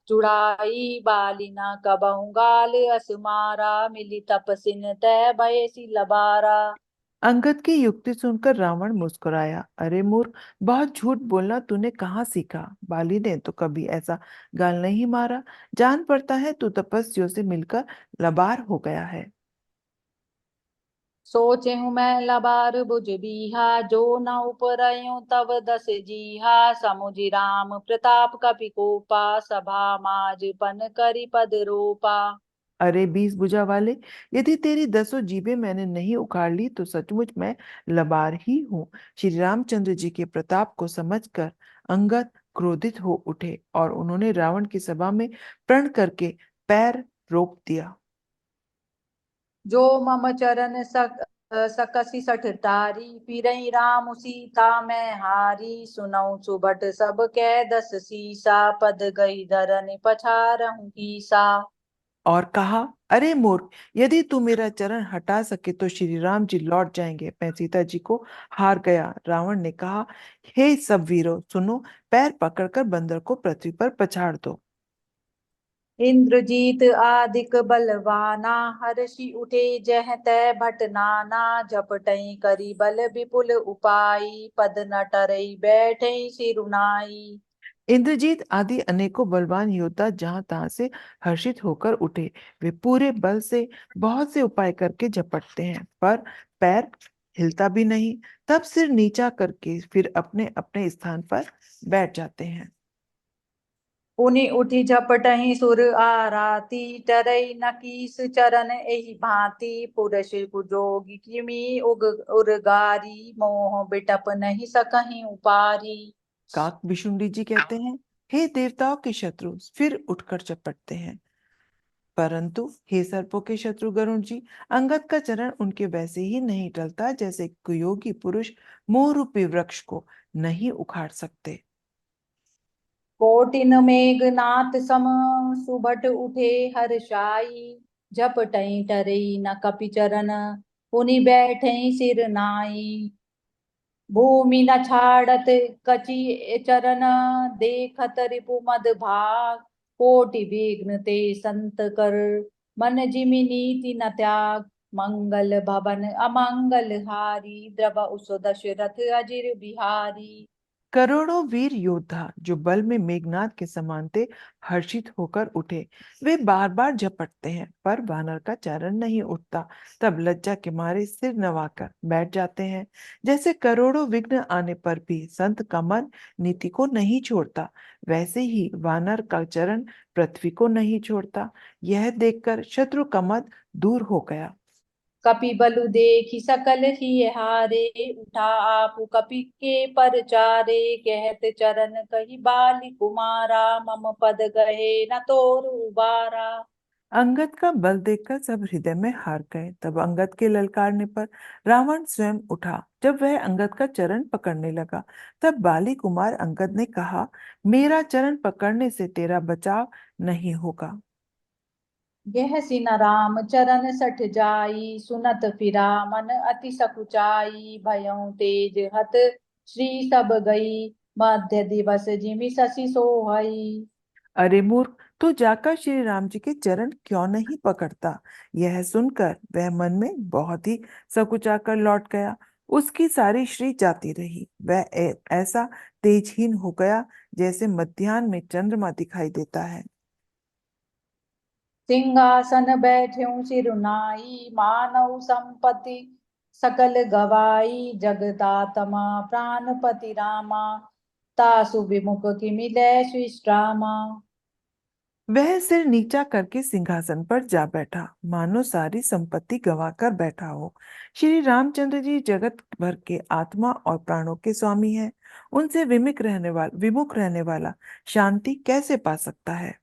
चुड़ाई बाली न कबहु गाल असमारा मिली तपसिन तै भयसी लबारा। अंगद की युक्ति सुनकर रावण मुस्कुराया। अरे मूर्ख, बहुत झूठ बोलना तूने कहाँ सीखा? बाली ने तो कभी ऐसा गाल नहीं मारा। जान पड़ता है तू तपस्वियों से मिलकर लबार हो गया है। सोचे हूँ मैं लबार बुझ बीहा जो न उपरयूं तब दस जीहा समुझि राम प्रताप कपि कोपा सभा माज पन करि पद रोपा। अरे 20 भुजा वाले, यदि तेरी 10 जीभें मैंने नहीं उखाड़ ली तो सचमुच मैं लबार ही हूँ। श्री रामचंद्र जी के प्रताप को समझकर अंगद क्रोधित हो उठे और उन्होंने रावण की सभा में प्रण करके पैर रोक दिया। जो मम चरण सकसी सठ तारी फिरई राम सीता मैं हारी सुनऊ सुभट सब कै दस सीसा पद गई धरन पछारहूं कीसा। और कहा, अरे मूर्ख, यदि तू मेरा चरण हटा सके तो श्री राम जी लौट जाएंगे। मैं सीता जी को हार गया। रावण ने कहा, हे सब वीरों सुनो, पैर पकड़कर बंदर को पृथ्वी पर पछाड़ दो। इंद्रजीत आदिक बलवाना, हर्षि उठे जह तै भट नाना। झपटई करी बल विपुल उपाई, पद न टरई बैठई सिरुनाई। इंद्रजीत आदि अनेकों बलवान योद्धा जहां तहां से हर्षित होकर उठे। वे पूरे बल से बहुत से उपाय करके झपटते हैं, पर पैर हिलता भी नहीं। तब सिर नीचा करके फिर अपने अपने स्थान पर बैठ जाते हैं। पुनि उठी झपटहि सुर आराती, टरई न कीस चरण एहि भांति। पुरुष कुजोगी किमि उर्गारी, मोह बिटप नहीं सकहि उपारी। काक विशुंडी जी कहते हैं, हे देवताओं के शत्रु, फिर उठकर चपटते हैं। परंतु हे सर्पों के शत्रु गरुण जी, अंगद का चरण उनके वैसे ही नहीं टलता जैसे कुयोगी पुरुष मोह रूपी वृक्ष को नहीं उखाड़ सकते। कोटिन मेघनाथ सम, सुभट उठे हर्षाई। झपटहि टरई न कपि चरण, पुनि बैठई सिर नाई। भूमि न छाड़त कची चरण, देखत रिपु मद भाग। कोटि विघ्न ते संत कर, मन जिमि नीति न त्याग। मंगल भवन अमंगल हारी, द्रव दशरथ अजिर बिहारी। करोड़ों वीर योद्धा जो बल में मेघनाद के समान थे हर्षित होकर उठे। वे बार बार झपटते हैं, पर वानर का चरण नहीं उठता। तब लज्जा के मारे सिर नवाकर बैठ जाते हैं। जैसे करोड़ों विघ्न आने पर भी संत का मन नीति को नहीं छोड़ता, वैसे ही वानर का चरण पृथ्वी को नहीं छोड़ता। यह देखकर शत्रु का मत दूर हो गया। कपि बलु देखि सकल ही हारे, उठा आपु कपि के परचारे। कहत चरण कहि बाली कुमारा, मम पद गए न तोर उबारा। अंगद का बल देखकर सब हृदय में हार गए। तब अंगद के ललकारने पर रावण स्वयं उठा। जब वह अंगद का चरण पकड़ने लगा, तब बाली कुमार अंगद ने कहा, मेरा चरण पकड़ने से तेरा बचाव नहीं होगा। यह सिन राम चरण सठ जाई, सुनत फिरा मन अति सकुचाई। भयउ तेज हत श्री सब गई, मध्य दिवस जिमि शशि सोहई। अरे मूर्ख, तू जाकर श्री राम जी के चरण क्यों नहीं पकड़ता? यह सुनकर वह मन में बहुत ही सकुचाकर लौट गया। उसकी सारी श्री जाती रही। वह ऐसा तेजहीन हो गया जैसे मध्याह्न में चंद्रमा दिखाई देता है। सिंहासन बैठ्यूं सिरुनाई, मानव संपत्ति सकल गवाई। जगदात्मा प्राणपति रामा, तासु विमुख किमि लैसु विश्रामा। वह सिर नीचा करके सिंहासन पर जा बैठा, मानो सारी संपत्ति गंवाकर बैठा हो। श्री रामचंद्र जी जगत भर के आत्मा और प्राणों के स्वामी हैं। उनसे विमुख रहने वाला शांति कैसे पा सकता है?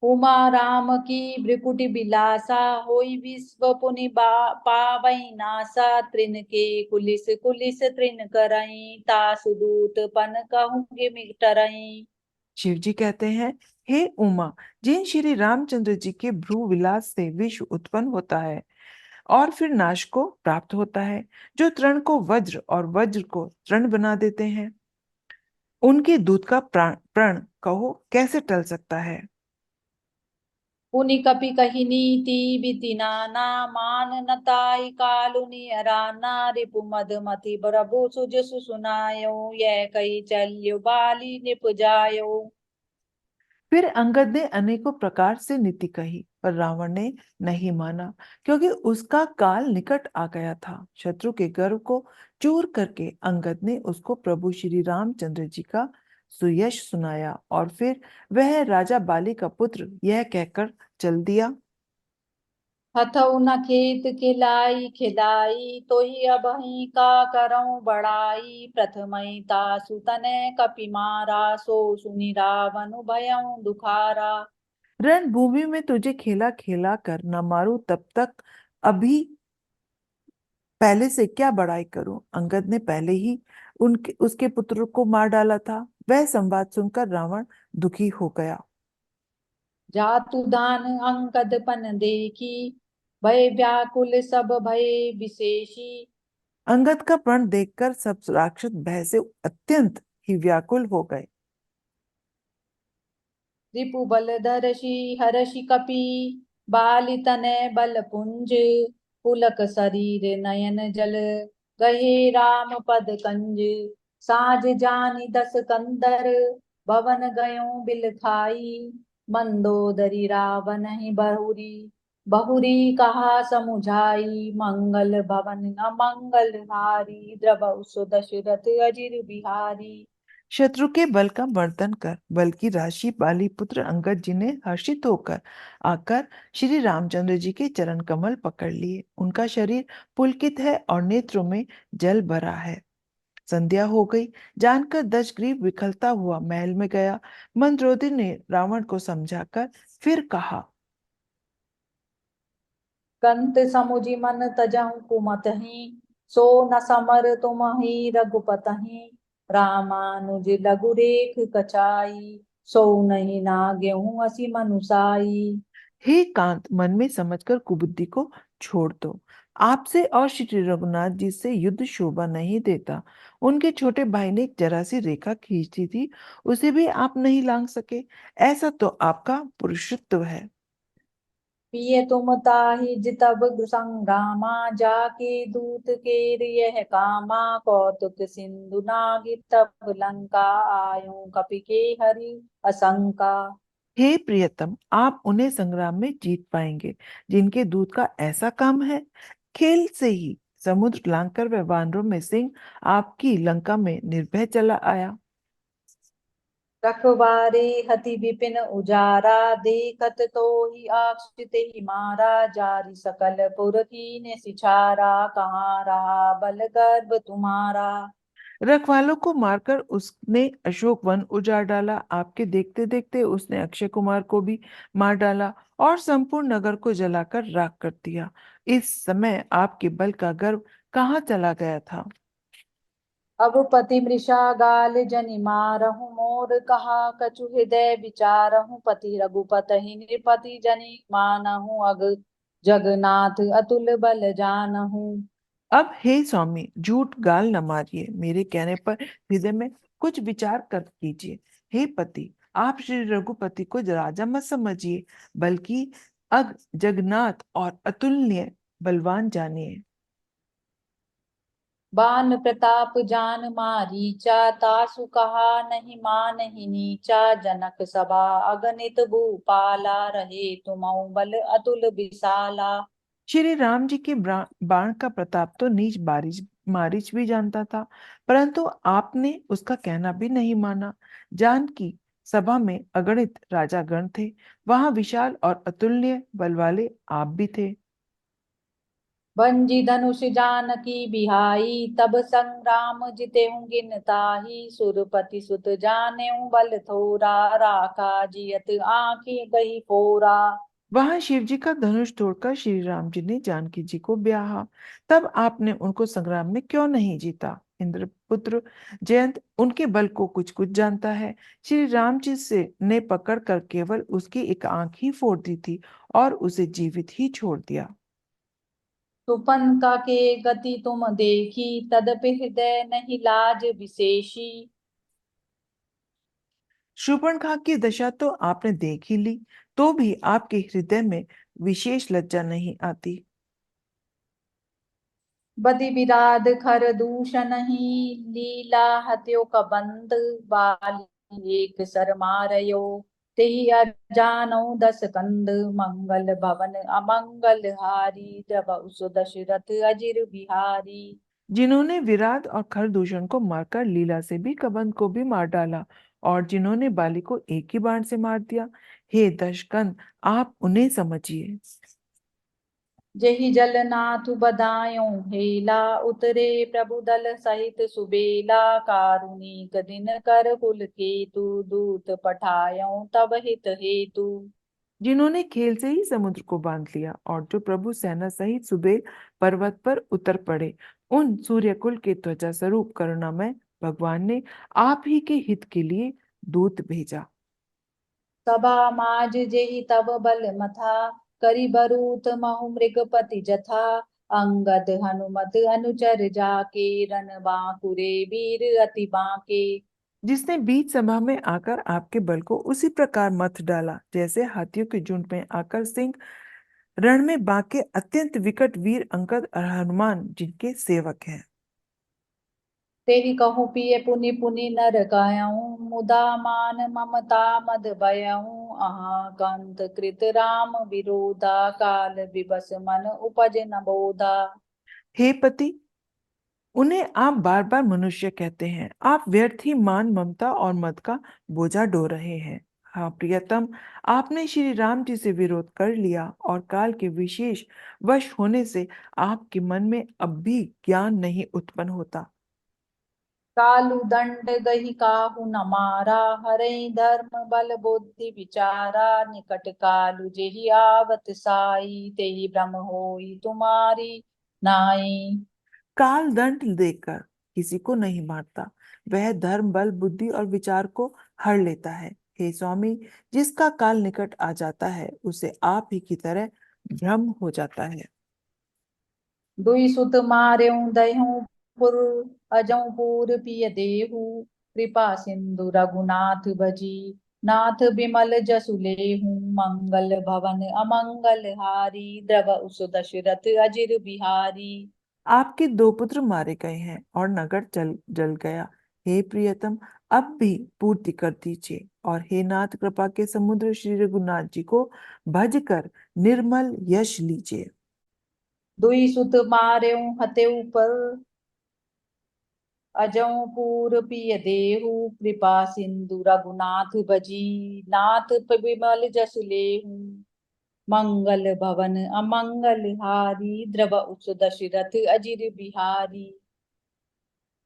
उमा राम की भ्रिकुटि बिलासा, होई विश्व पुनि पावई नासा। तृण के कुलिस कुलिस तृण करई, तासु दूत पन कहूँगे मिटरई। शिव जी कहते हैं, हे उमा, जिन श्री रामचंद्र जी के भ्रू विलास से विश्व उत्पन्न होता है और फिर नाश को प्राप्त होता है, जो तृण को वज्र और वज्र को तृण बना देते हैं, उनके दूत का प्रण कहो कैसे टल सकता है? पुनि कपि कही नीति बिति नाना, मान न ताई कालु नियराना। रिपु मद मति प्रभु सुज सुनायो, यह कही चल्यो बाली निप जायो। फिर अंगद ने अनेकों प्रकार से नीति कही, पर रावण ने नहीं माना, क्योंकि उसका काल निकट आ गया था। शत्रु के गर्व को चूर करके अंगद ने उसको प्रभु श्री रामचंद्र जी का सुयश सुनाया, और फिर वह राजा बाली का पुत्र यह कहकर चल दिया। हथऊ न खेत खिलाई खिलाई, तो ही अबहि का करऊं बड़ाई। प्रथमई तासु तनय कपि मारा, सो सुनि रावण भयउ दुखारा। रणभूमि में तुझे खेला खेला कर न मारूं तब तक अभी पहले से क्या बड़ाई करूं? अंगद ने पहले ही उनके उसके पुत्र को मार डाला था। वह संवाद सुनकर रावण दुखी हो गया। जातु दान अंगद पन देखी, भय व्याकुल सब भय विशेषी। अंगद का प्रण देखकर सब राक्षस भय से अत्यंत ही व्याकुल हो गए। रिपु बल धरषि हरषि कपि, बालि तनय बल पुंज। पुलक शरीर नयन जल, गहे राम पद कंज। साज जानि दस कंदर, भवन गयो बिल खाई। मंदोदरी रावण ही बहुरी, बहुरी कहा समुझाई। मंगल भवन अमंगल हारी, द्रवहु सो दशरथ अजिर बिहारी। शत्रु के बल का वर्णन कर बल की राशि बाली पुत्र अंगद जी ने हर्षित होकर आकर श्री रामचंद्र जी के चरण कमल पकड़ लिए। उनका शरीर पुलकित है और नेत्रों में जल भरा है। संध्या हो गई जानकर दशग्रीव विखलता हुआ महल में गया। मंदोदरी ने रावण को समझाकर फिर कहा, कंत समुझि मन तजहु कुमतहि, सो न समर तुमहि रघुपतहि। रामानुज लघु रेख कचाई, सो नहीं नागेहूँ असी मनुसाई। हे कांत, मन में समझकर कुबुद्धि को छोड़ दो। आपसे और श्री रघुनाथ जी से युद्ध शोभा नहीं देता। उनके छोटे भाई ने एक जरा सी रेखा खींची थी, उसे भी आप नहीं लांग सके। ऐसा तो आपका पुरुषत्व है। पिए तुम ताहि जितब संग्रामा, जाके दूत के यह कामा। कौतुक सिंधु नाग तब लंका, आयो कपि के हरि असंका। हे प्रियतम, आप उन्हें संग्राम में जीत पाएंगे जिनके दूत का ऐसा काम है। खेल से ही समुद्र लांघकर वह वानरों में सिंह आपकी लंका में निर्भय चला आया। रखवारे हति विपिन उजारा, देखत तो ही आक्षित ही मारा। जारि सकल पुर कीन्ह सिछारा, कहाँ रहा बल गर्भ तुम्हारा। रखवालों को मारकर उसने अशोक वन उजाड़ डाला। आपके देखते देखते उसने अक्षय कुमार को भी मार डाला और संपूर्ण नगर को जलाकर राख कर दिया। इस समय आपके बल का गर्व कहाँ चला गया था। अब पति मृषा गाल जनि मारहु, मोर कहा कछु हृदय विचारहु। पति रघुपति नृपति जनि मानहु, अग जगन्नाथ अतुल बल जानहु। अब हे स्वामी, झूठ गाल न मारिए, मेरे कहने पर हृदय में कुछ विचार कर कीजिए। हे पति, आप श्री रघुपति को राजा मत समझिए, बल्कि अग जगन्नाथ और अतुलनीय बलवान जानिए। बान प्रताप जान मारीचा, तासु कहा नहीं मानहि नीचा। जनक सभा अगणित भूपाला, रहे तुमहु बल अतुल विशाला। श्री राम जी के बाण का प्रताप तो नीच बारिश मारीच भी जानता था, परंतु आपने उसका कहना भी नहीं माना। जानकी सभा में अगणित राजागण थे, वहां विशाल और अतुलनीय बल वाले आप भी थे। भंजी धनुष जानकी बिहाई, तब संग्राम जितेहु गिन ताही। सुरपति सुत जानेहु बल थोरा, राखा जियत आँखि गही फोरा। वहां शिव जी का धनुष तोड़कर श्री राम जी ने जानकी जी को ब्याहा। तब आपने उनको संग्राम में क्यों नहीं जीता। इंद्रपुत्र जयंत उनके बल को कुछ कुछ जानता है। श्री राम जी से ने पकड़ कर केवल उसकी एक आंख ही फोड़ दी थी और उसे जीवित ही छोड़ दिया। सुपंका के गति तुम देखी, तदपि हृदय नहीं लाज विशेषी। शूर्पणखा की दशा तो आपने देख ही ली, तो भी आपके हृदय में विशेष लज्जा नहीं आती। बदि विराध खर दूषण ही, लीला हत्यो कबंद। बाली एक सर मारयो, तेहि अजानौ दस कंद। मंगल भवन अमंगल हारी, द्रवहु सो दशरथ अजिर बिहारी। जिन्होंने विराट और खरदूषण को मारकर लीला से भी कबंध को भी मार डाला और जिन्होंने बाली को एक ही बाण से मार दिया। हे दशकंद, आप उन्हें समझिए। जेहि जलनाथु बदायूं हेला, उतरे प्रभु दल सहित सुबेला। कारुणिक दिन कर कुल केतु, दूत पठायों तब हित हेतु। जिन्होंने खेल से ही समुद्र को बांध लिया और जो प्रभु सेना सहित सुबेल पर्वत पर उतर पड़े, उन सूर्यकुल के त्वचा स्वरूप करुणामय भगवान ने आप ही के हित के लिए दूत भेजा। सभा माज जेहि तब बल मथा, करि बरूत महु मृगपति जथा। अंगद हनुमत अनुचर जाके, रन बांकुरे वीर अति बांके। जिसने बीच सभा में आकर आपके बल को उसी प्रकार मत डाला जैसे हाथियों के झुंड में आकर सिंह रण में बांके अत्यंत विकट वीर अंगद और हनुमान जिनके सेवक हैं। तेहि कहूँ पिय पुनि पुनि नर कहऊँ, मुदा मान ममता मद भयऊँ। अहाँ कंत कृत राम विरोधा, काल विबस मन उपज न बोधा। हे पति, उन्हें आप बार बार मनुष्य कहते हैं। आप व्यर्थ ही मान ममता और मद का बोझा ढो रहे हैं। हाँ प्रियतम, आपने श्री राम जी से विरोध कर लिया और काल के विशेष वश होने से आपके मन में अब भी ज्ञान नहीं उत्पन्न होता। कालु दंड गही काहू न मारा, हरई धर्म बल बुद्धि विचारा। निकट कालु जेहि आवत साई, तेहि भ्रम होई तुम्हारी नाई। काल दंड देकर किसी को नहीं मारता, वह धर्म बल बुद्धि और विचार को हर लेता है। हे स्वामी, जिसका काल निकट आ जाता है उसे आप ही की तरह भ्रम हो जाता है। दुई सुत मार्यों दह्यों पुर, अजौं पूर पिय देहु। कृपा सिंधु रघुनाथ भजी, नाथ बिमल जसु लेहु। मंगल भवन अमंगल हारी, द्रव उस दशरथ अजिर बिहारी। आपके दो पुत्र मारे गए हैं और नगर जल जल गया। हे प्रियतम, अब भी पूर्ति कर दीजिए और हे नाथ कृपा के समुद्र श्री रघुनाथ जी को भज कर निर्मल यश लीजिए। दुई सुत मार्यों हतेउ पर, अजौं पूर पिय देहु। कृपा सिंधु रघुनाथ भजी, नाथ बिमल जसु लेहु। मंगल भवन अमंगल हारी, द्रव उस दशरथ अजिर बिहारी।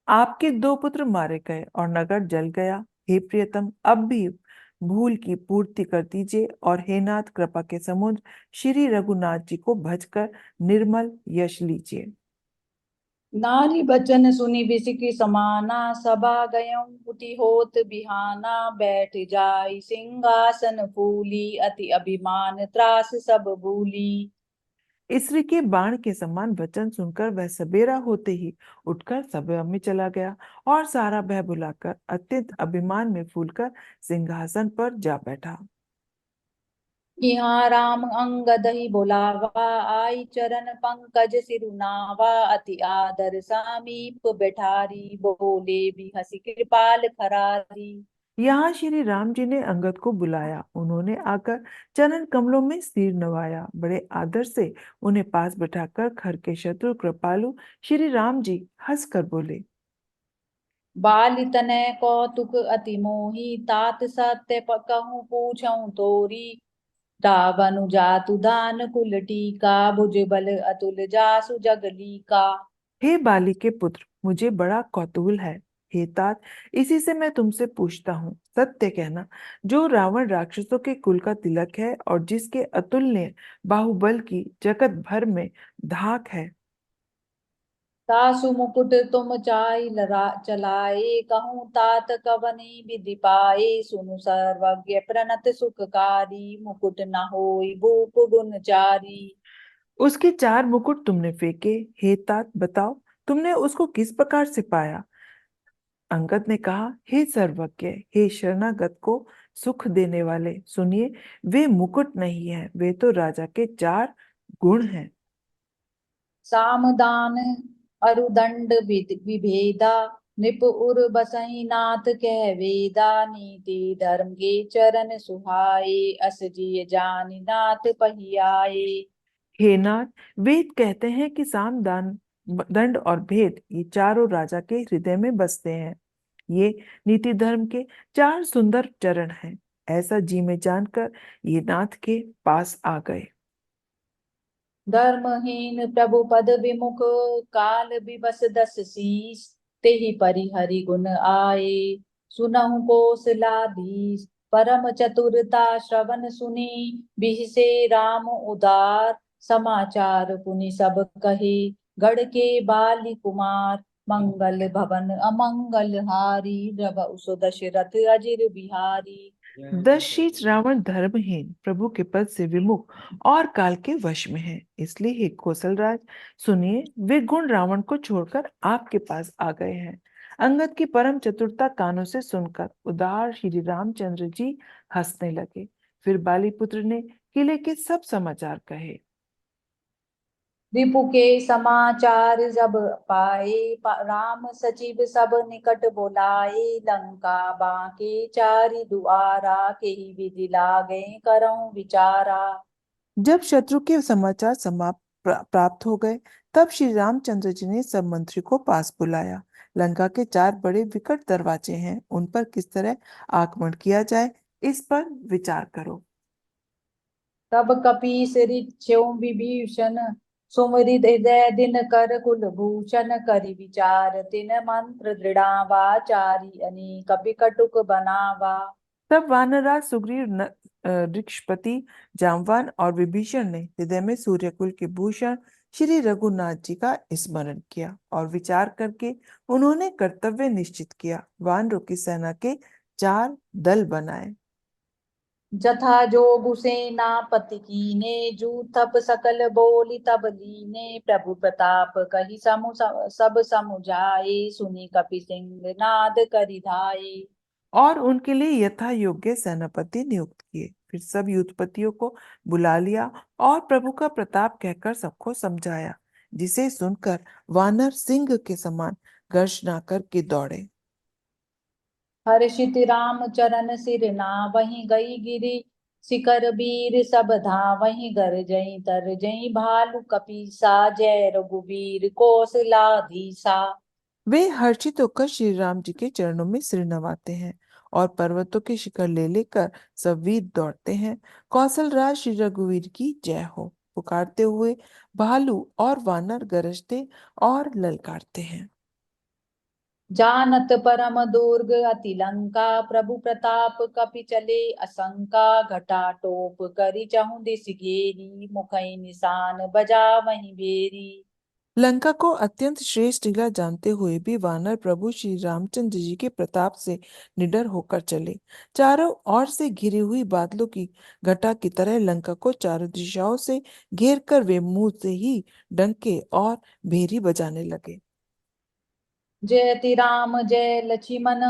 आपके दो पुत्र मारे गए और नगर जल गया। हे प्रियतम, अब भी भूल की पूर्ति कर दीजिए और हे नाथ कृपा के समुद्र श्री रघुनाथ जी को भजकर निर्मल यश लीजिए। नारी बचन सुनि बिसिकी समाना, सभा गयं पुति होत बिहाना। बैठ जाई सिंहासन फूली, अति अभिमान त्रास सब भूली। स्त्री के बाण के समान वचन सुनकर वह सबेरा होते ही उठकर सभा में चला गया और सारा भय भुलाकर अत्यंत अभिमान में फूलकर सिंहासन पर जा बैठा। यहाँ राम अंगद ही बोलावा, आई चरण पंकज सिरुनावा। अति आदर समीप बैठारी, बोले भी हंसी कृपाल खरारी। यहाँ श्री राम जी ने अंगद को बुलाया। उन्होंने आकर चरण कमलों में सिर नवाया। बड़े आदर से उन्हें पास बैठाकर खर के शत्रु कृपालु श्री राम जी हंसकर बोले। बाल तनय कौतुक अति मोही, तात सत्य कहूँ पूछऊँ तोरी। रावण जातु दान कुल टीका, भुज बल अतुल जासु जगली का। हे बाली के पुत्र, मुझे बड़ा कौतूहल है। हे तात, इसी से मैं तुमसे पूछता हूँ, सत्य कहना, जो रावण राक्षसों के कुल का तिलक है और जिसके अतुलनीय बाहुबल की जगत भर में धाक है, तासु मुकुट तुम चाई चलाए, कहूँ तात कवनी विधि पाए। सुनु सर्वज्ञ प्रणत सुखकारी, मुकुट न होई भूप गुणचारी। उसके चार मुकुट तुमने फेंके। हे तात, बताओ तुमने उसको किस प्रकार से पाया। अंगद ने कहा, हे सर्वज्ञ, हे शरणागत को सुख देने वाले, सुनिए, वे मुकुट नहीं है, वे तो राजा के चार गुण हैं। सामदान अरुदंड विभेदा, निप उर बसई नाथ कह वेदा। नीति धर्म के चरण सुहाए, अस जिय जानि नाथ पहियाए। हे नाथ, वेद कहते हैं कि साम दान दंड और भेद ये चारों राजा के हृदय में बसते हैं। ये नीति धर्म के चार सुंदर चरण हैं। ऐसा जी में जानकर ये नाथ के पास आ गए। धर्महीन प्रभु पद विमुख, काल विबस दस शीस। तेहि परिहरि गुण आए, सुनहु कोसलाधीश। परम चतुरता श्रवण सुनी, बिहसे राम उदार। समाचार पुनि सब कहे, गढ़ के बाली कुमार। मंगल भवन अमंगल हारी, द्रव उस दशरथ अजिर बिहारी। दशशीष रावण धर्महीन, प्रभु के पद से विमुख और काल के वश में है। इसलिए हे कौशलराज, सुनिए, वे गुण रावण को छोड़कर आपके पास आ गए हैं। अंगद की परम चतुरता कानों से सुनकर उदार श्री रामचंद्र जी हंसने लगे। फिर बालीपुत्र ने किले के सब समाचार कहे। रिपु के समाचार जब पाए, राम सचिव सब निकट बुलाए। लंका बांके चारि दुआरा, के विधि लागे करऊं विचारा। जब शत्रु के समाचार समाप्त प्राप्त हो गए, तब श्री रामचंद्र जी ने सब मंत्री को पास बुलाया। लंका के चार बड़े विकट दरवाजे हैं, उन पर किस तरह आक्रमण किया जाए, इस पर विचार करो। तब कपीस ऋक्षों विभीषण, सुमृद हृदय दिन कर कुलभूषण। करि विचार तिन मंत्र दृढ़ावा, चारि अनेक कपिकटुक बनावा। तब वानरराज सुग्रीव ऋक्षपति जामवान और विभीषण ने हृदय में सूर्यकुल के भूषण श्री रघुनाथ जी का स्मरण किया और विचार करके उन्होंने कर्तव्य निश्चित किया। वानरों की सेना के चार दल बनाए। जथा जोगु सेनापति कीने, जूथप सकल बोली तब लीने। प्रभु प्रताप कहि सब समुझाए, सुनि कपि सिंह नाद करि धाये। और उनके लिए यथा योग्य सेनापति नियुक्त किए। फिर सब युद्धपतियों को बुला लिया और प्रभु का प्रताप कहकर सबको समझाया, जिसे सुनकर वानर सिंह के समान गर्जना करके दौड़े। हर्षित राम चरण सिर नावहि, गई गिरि शिखर वीर सब धावहि। गरजई तरजई भालु कपीसा, जय रघुवीर कौशलाधीसा। वे हर्षित होकर श्री राम जी के चरणों में सिर नवाते हैं और पर्वतों के शिखर ले लेकर सब वीर दौड़ते हैं। कौशल राज श्री रघुवीर की जय हो पुकारते हुए भालू और वानर गरजते और ललकारते हैं। जानत परम दुर्ग अति लंका, प्रभु प्रताप कपि चले असंका। घटा टोप करि चहु दिस घेरी, मुखई निशान बजावहि बेरी। लंका को अत्यंत श्रेष्ठ टीला जानते हुए भी वानर प्रभु श्री रामचंद्र जी के प्रताप से निडर होकर चले। चारों ओर से घिरी हुई बादलों की घटा की तरह लंका को चारों दिशाओं से घेर कर वे मुंह से ही डंके और भेरी बजाने लगे। जयति राम जय लक्ष्मण,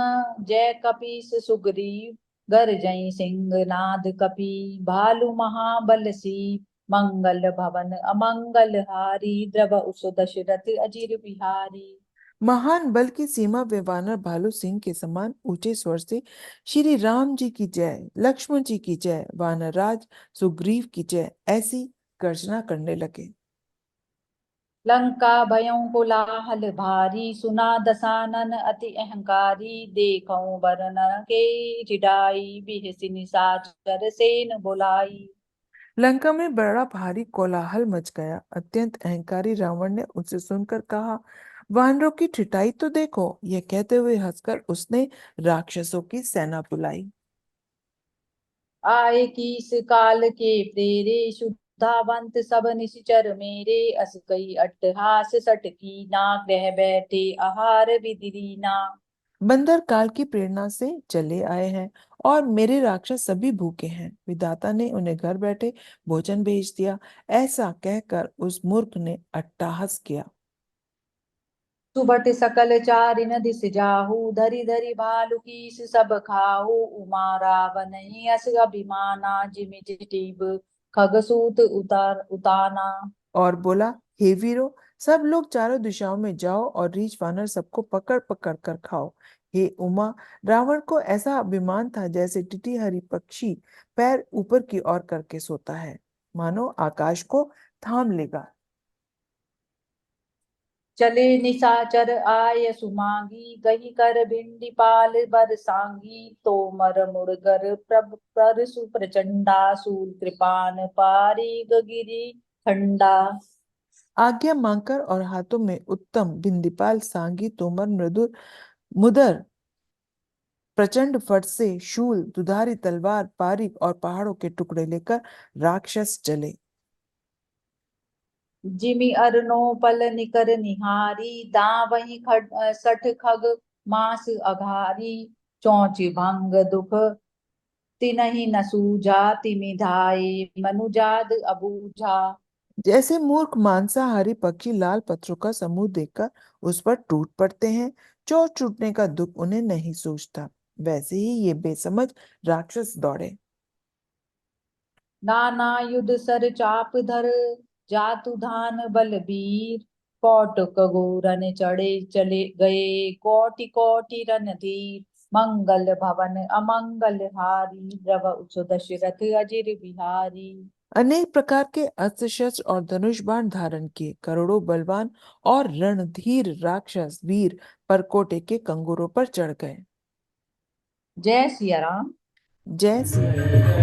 जय कपीस सुग्रीव। गरजई सिंह नाद कपि, भालु महाबल सी। मंगल भवन अमंगल हारी, द्रव दशरथ अजिर बिहारी। महान बल की सीमा पे वानर भालू सिंह के समान ऊंचे स्वर से श्री राम जी की जय, लक्ष्मण जी की जय, वानर राज सुग्रीव की जय ऐसी गर्जना करने लगे। लंका भयं कोलाहल भारी, सुना दसानन अति अहंकारी। देखऊं बर नर के चिढ़ाई, बिहसि निशाचर सेन बुलाई। लंका में बड़ा भारी कोलाहल मच गया। अत्यंत अहंकारी रावण ने उनसे सुनकर कहा, वानरों की ठिठाई तो देखो। यह कहते हुए हंसकर उसने राक्षसों की सेना बुलाई। आए कीस काल के प्रेरे, शुद्धावंत सब निश्चर मेरे। अस कई अट्टहास सट कीना, ग्रह बैठे आहार विधिरीना। बंदर काल की प्रेरणा से चले आए हैं और मेरे राक्षस सभी भूखे हैं। विधाता ने उन्हें घर बैठे भोजन भेज दिया। ऐसा कहकर उस मूर्ख ने अट्टहास किया। सुबट सकल चारिन दिस जाहू, धरि धरि भालु कीस सब खाहू। उमा रावण अस अभिमाना, जिमि चिटीब खगसूत उताना। और बोला, हे वीरो, सब लोग चारों दिशाओं में जाओ और रीछ वानर सबको पकड़ पकड़ कर खाओ। हे उमा, रावण को ऐसा अभिमान था जैसे टिटीहरी पक्षी पैर ऊपर की ओर करके सोता है, मानो आकाश को थाम लेगा। चले निशाचर आय सुमांगी, गही कर भिंडी पाल बर सांगी। तोमर मुड़गर प्रभ परसु प्रचंडा, सूल कृपान पारी गिरी खंडा। आज्ञा मांगकर और हाथों में उत्तम बिंदीपाल, सांगी, तोमर, मृदुर, मुदर, प्रचंड फट से शूल, दुधारी तलवार, पारिक और पहाड़ों के टुकड़े लेकर राक्षस चले। जिमि अरनो पल निकर निहारी, दावहि सठ खग मास अघारी। चौच भंग दुख तिनहि न सूझा तिमि धाये मनुजाद अबूझा। जैसे मूर्ख मांसाहारी पक्षी लाल पत्थरों का समूह देखकर उस पर टूट पड़ते हैं, चोट छूटने का दुख उन्हें नहीं सूझता, वैसे ही ये बेसमझ राक्षस दौड़े। नाना युध सर चाप धर जातु धान बलबीर। कौटुक घोरन चढ़े चले गए कोटि कोटि रणधीर। मंगल भवन अमंगल हारी द्रव उच्च दशरथ अजिर बिहारी। अनेक प्रकार के अस्त्र शस्त्र और धनुष बाण धारण किए करोड़ों बलवान और रणधीर राक्षस वीर परकोटे के कंगोरों पर चढ़ गए। जय सिया राम। जय सिया राम।